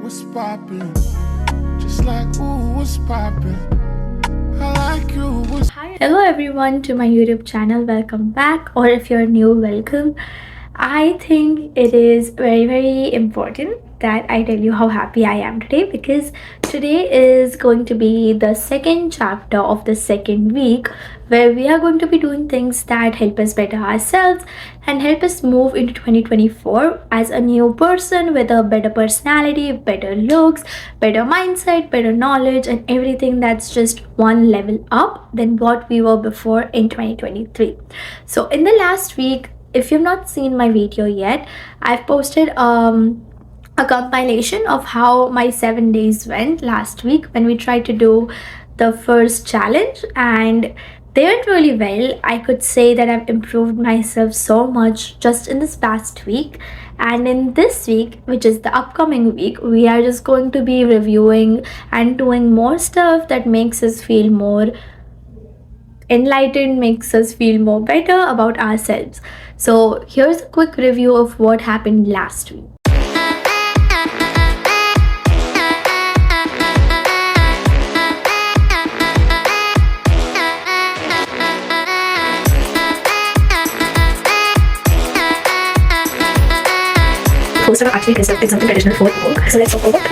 what's poppin'? Just like, ooh, what's poppin'? I like you, what's Hello everyone to my YouTube channel. Welcome back, or if you're new, welcome. I think it is very important that I tell you how happy I am today, because today is going to be the second chapter of the second week where we are going to be doing things that help us better ourselves and help us move into 2024 as a new person with a better personality, better looks, better mindset, better knowledge, and everything that's just one level up than what we were before in 2023. So in the last week, if you've not seen my video yet, I've posted a compilation of how my 7 days went last week when we tried to do the first challenge, and they went really well. I could say that I've improved myself so much just in this past week. And in this week, which is the upcoming week, we are just going to be reviewing and doing more stuff that makes us feel more enlightened, makes us feel more better about ourselves. So here's a quick review of what happened last week. Poster actually is something traditional for work, so let's talk about it.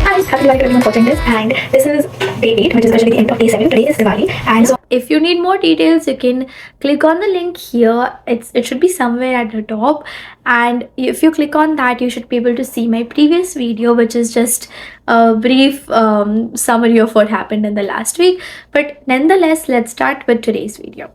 Hi, happy Diwali to everyone watching this, and this is day 8, which is actually the end of day 7. Today is Diwali, and so if you need more details, you can click on the link here. It should be somewhere at the top, and if you click on that, you should be able to see my previous video, which is just a brief summary of what happened in the last week. But nonetheless, let's start with today's video.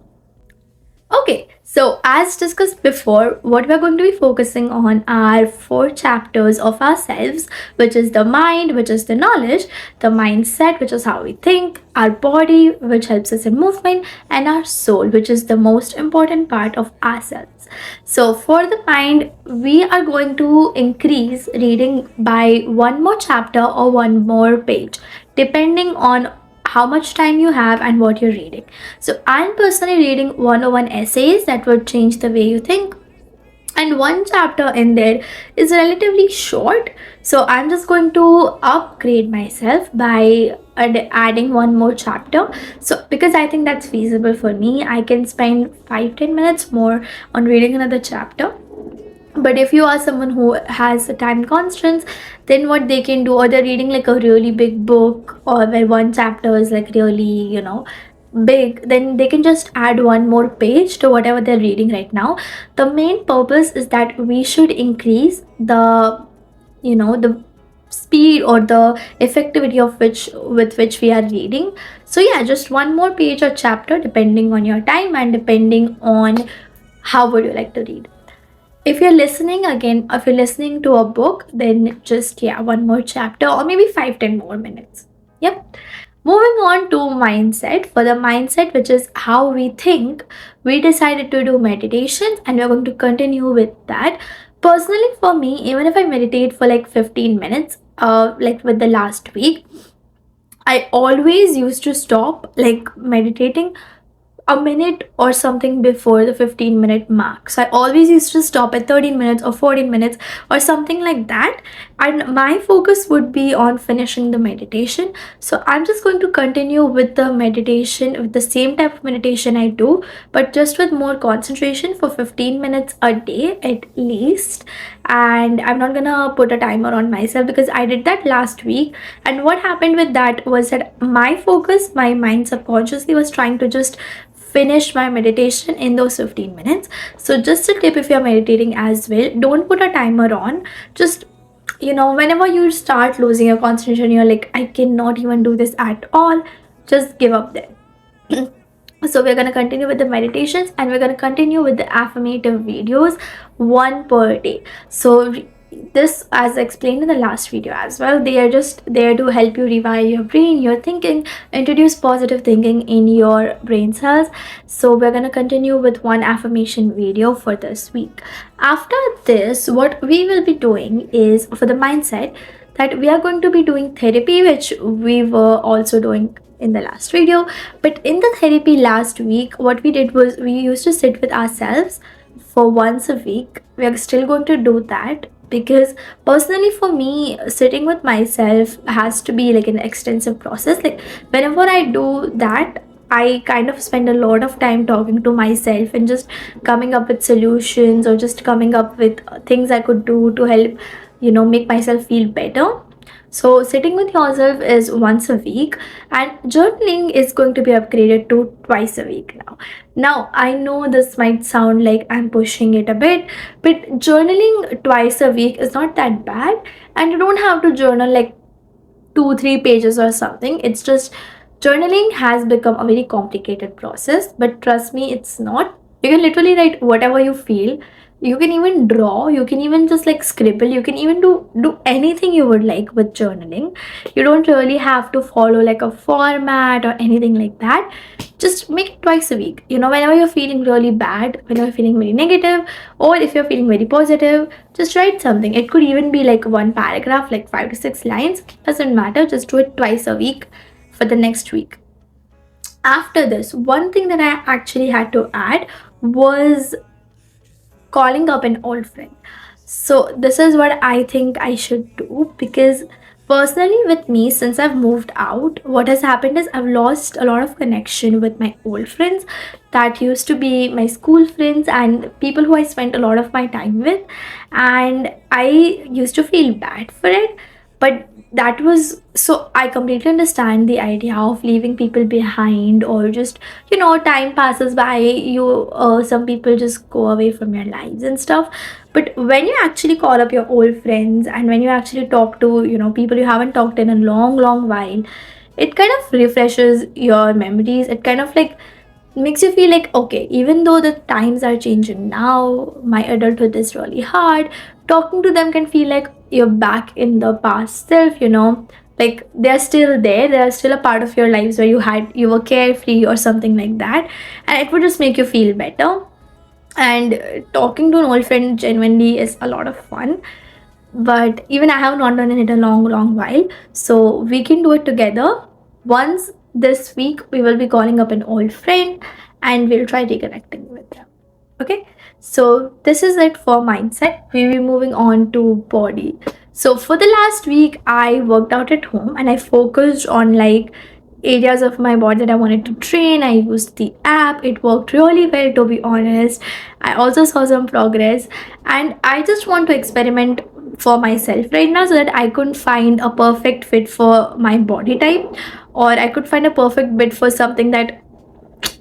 Okay, so as discussed before, what we're going to be focusing on are 4 chapters of ourselves, which is the mind, which is the knowledge, the mindset, which is how we think, our body, which helps us in movement, and our soul, which is the most important part of ourselves. So for the mind, we are going to increase reading by 1 more chapter or 1 more page, depending on how much time you have and what you're reading. So I'm personally reading 101 essays that would change the way you think, and 1 chapter in there is relatively short, so I'm just going to upgrade myself by adding 1 more chapter. So because I think that's feasible for me, I can spend 5-10 minutes more on reading another chapter. But if you are someone who has a time constraints, then what they can do, or they're reading like a really big book, or where 1 chapter is like really big, then they can just add 1 more page to whatever they're reading right now. The main purpose is that we should increase the the speed or the effectivity of with which we are reading. So yeah, just 1 more page or chapter depending on your time and depending on how would you like to read. If you're listening to a book, then just 1 more chapter, or maybe 5-10 more minutes. Yep. Moving on to mindset. For the mindset, which is how we think, we decided to do meditation, and we're going to continue with that. Personally, for me, even if I meditate for like 15 minutes, like with the last week, I always used to stop like meditating a minute or something before the 15-minute mark. So I always used to stop at 13 minutes or 14 minutes or something like that, and my focus would be on finishing the meditation. So I'm just going to continue with the meditation, with the same type of meditation I do, but just with more concentration for 15 minutes a day at least. And I'm not gonna put a timer on myself because I did that last week, and what happened with that was that my focus, my mind subconsciously was trying to just finish my meditation in those 15 minutes. So just a tip, if you're meditating as well, don't put a timer on. Just whenever you start losing your concentration, you're like, I cannot even do this at all, just give up there. So we're going to continue with the meditations, and we're going to continue with the affirmative videos, 1 per day. So this, as explained in the last video as well, they are just there to help you rewire your brain, your thinking, introduce positive thinking in your brain cells. So we're going to continue with 1 affirmation video for this week. After this, what we will be doing is, for the mindset, that we are going to be doing therapy, which we were also doing in the last video. But in the therapy last week, what we did was we used to sit with ourselves for once a week. We are still going to do that because personally for me, sitting with myself has to be like an extensive process. Like whenever I do that, I kind of spend a lot of time talking to myself and just coming up with solutions, or just coming up with things I could do to help, make myself feel better. So sitting with yourself is once a week, and journaling is going to be upgraded to twice a week now. Now, I know this might sound like I'm pushing it a bit, but journaling twice a week is not that bad, and you don't have to journal like 2-3 pages or something. It's just journaling has become a very complicated process, but trust me, it's not. You can literally write whatever you feel. You can even draw, you can even just like scribble, you can even do anything you would like with journaling. You don't really have to follow like a format or anything like that. Just make it twice a week. Whenever you're feeling really bad, whenever you're feeling very negative, or if you're feeling very positive, just write something. It could even be like one paragraph, like 5 to 6 lines. Doesn't matter. Just do it twice a week for the next week. After this, one thing that I actually had to add was calling up an old friend. So this is what I think I should do, because personally with me, since I've moved out, what has happened is I've lost a lot of connection with my old friends that used to be my school friends and people who I spent a lot of my time with, and I used to feel bad for it. But that was, so I completely understand the idea of leaving people behind, or just, time passes by, some people just go away from your lives and stuff. But when you actually call up your old friends, and when you actually talk to, people you haven't talked in a long, long while, it kind of refreshes your memories. It kind of like makes you feel like, okay, even though the times are changing now, my adulthood is really hard, talking to them can feel like you're back in the past self. Like they're still there, they're still a part of your lives where you were carefree or something like that, and it would just make you feel better. And talking to an old friend genuinely is a lot of fun. But even I have not done it in a long, long while, so we can do it together. Once this week, we will be calling up an old friend and we'll try reconnecting with them. Okay, so this is it for mindset. We'll be moving on to body. So for the last week, I worked out at home and I focused on like areas of my body that I wanted to train. I used the app. It worked really well, to be honest. I also saw some progress, and I just want to experiment for myself right now, so that I couldn't find a perfect fit for my body type, or I could find a perfect fit for something that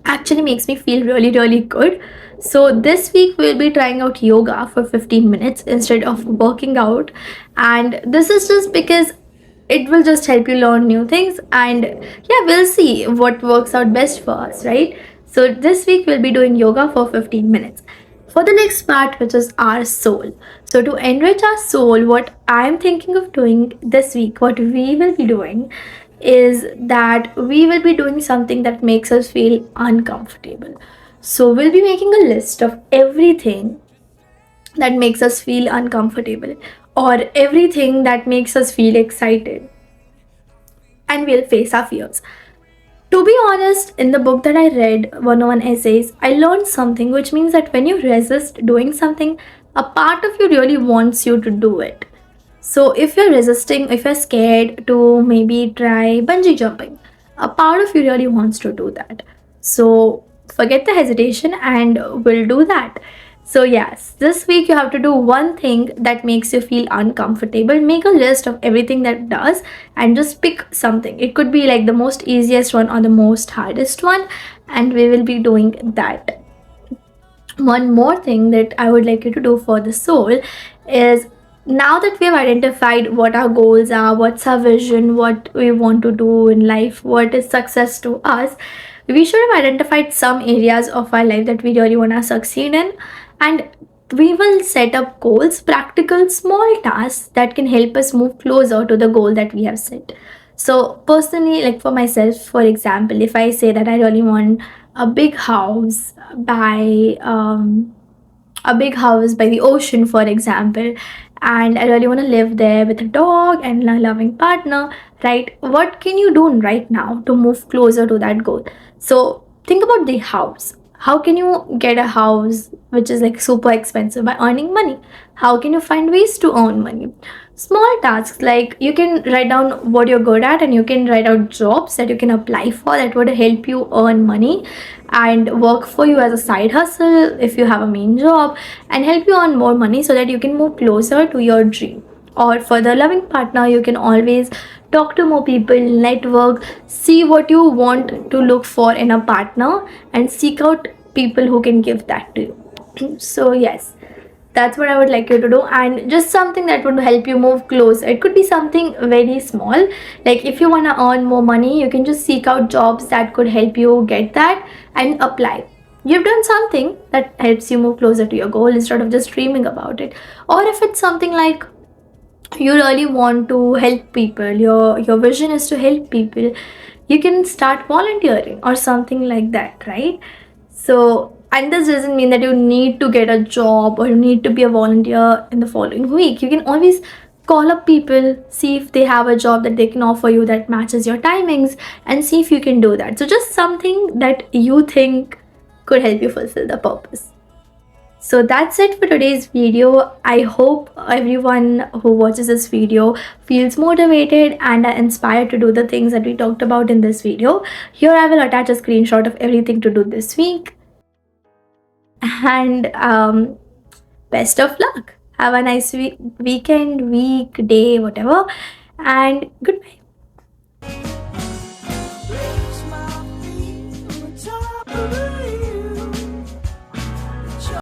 actually makes me feel really, really good. So this week we'll be trying out yoga for 15 minutes instead of working out, and this is just because it will just help you learn new things, and yeah, we'll see what works out best for us, right? So this week we'll be doing yoga for 15 minutes. For the next part, which is our soul. So to enrich our soul, what I'm thinking of doing this week, what we will be doing is that we will be doing something that makes us feel uncomfortable. So we'll be making a list of everything that makes us feel uncomfortable, or everything that makes us feel excited, and we'll face our fears. To be honest, in the book that I read, 101 Essays, I learned something, which means that when you resist doing something, a part of you really wants you to do it. So if you're resisting, if you're scared to maybe try bungee jumping, a part of you really wants to do that. So forget the hesitation and we'll do that. So yes, this week you have to do one thing that makes you feel uncomfortable. Make a list of everything that does and just pick something. It could be like the most easiest one or the most hardest one, and we will be doing that. One more thing that I would like you to do for the soul is, now that we have identified what our goals are, what's our vision, what we want to do in life, what is success to us, we should have identified some areas of our life that we really want to succeed in, and we will set up goals, practical small tasks that can help us move closer to the goal that we have set. So personally, like for myself, for example, if I say that I really want a big house by the ocean, for example, and I really want to live there with a dog and a loving partner, right? What can you do right now to move closer to that goal? So think about the house. how can you get a house which is like super expensive? By earning money. How can you find ways to earn money? Small tasks, like you can write down what you're good at and you can write out jobs that you can apply for that would help you earn money and work for you as a side hustle if you have a main job, and help you earn more money so that you can move closer to your dream. Or for the loving partner, you can always talk to more people, network, see what you want to look for in a partner, and seek out people who can give that to you. So yes, that's what I would like you to do, and just something that would help you move close. It could be something very small, like if you want to earn more money, you can just seek out jobs that could help you get that and apply. You've done something that helps you move closer to your goal instead of just dreaming about it. Or if it's something like you really want to help people, your vision is to help people, you can start volunteering or something like that, right? So, and this doesn't mean that you need to get a job or you need to be a volunteer in the following week. You can always call up people, see if they have a job that they can offer you that matches your timings, and see if you can do that. So just something that you think could help you fulfill the purpose. So that's it for today's video. I hope everyone who watches this video feels motivated and are inspired to do the things that we talked about in this video. Here I will attach a screenshot of everything to do this week. And best of luck. Have a nice weekend, week, day, whatever. And goodbye.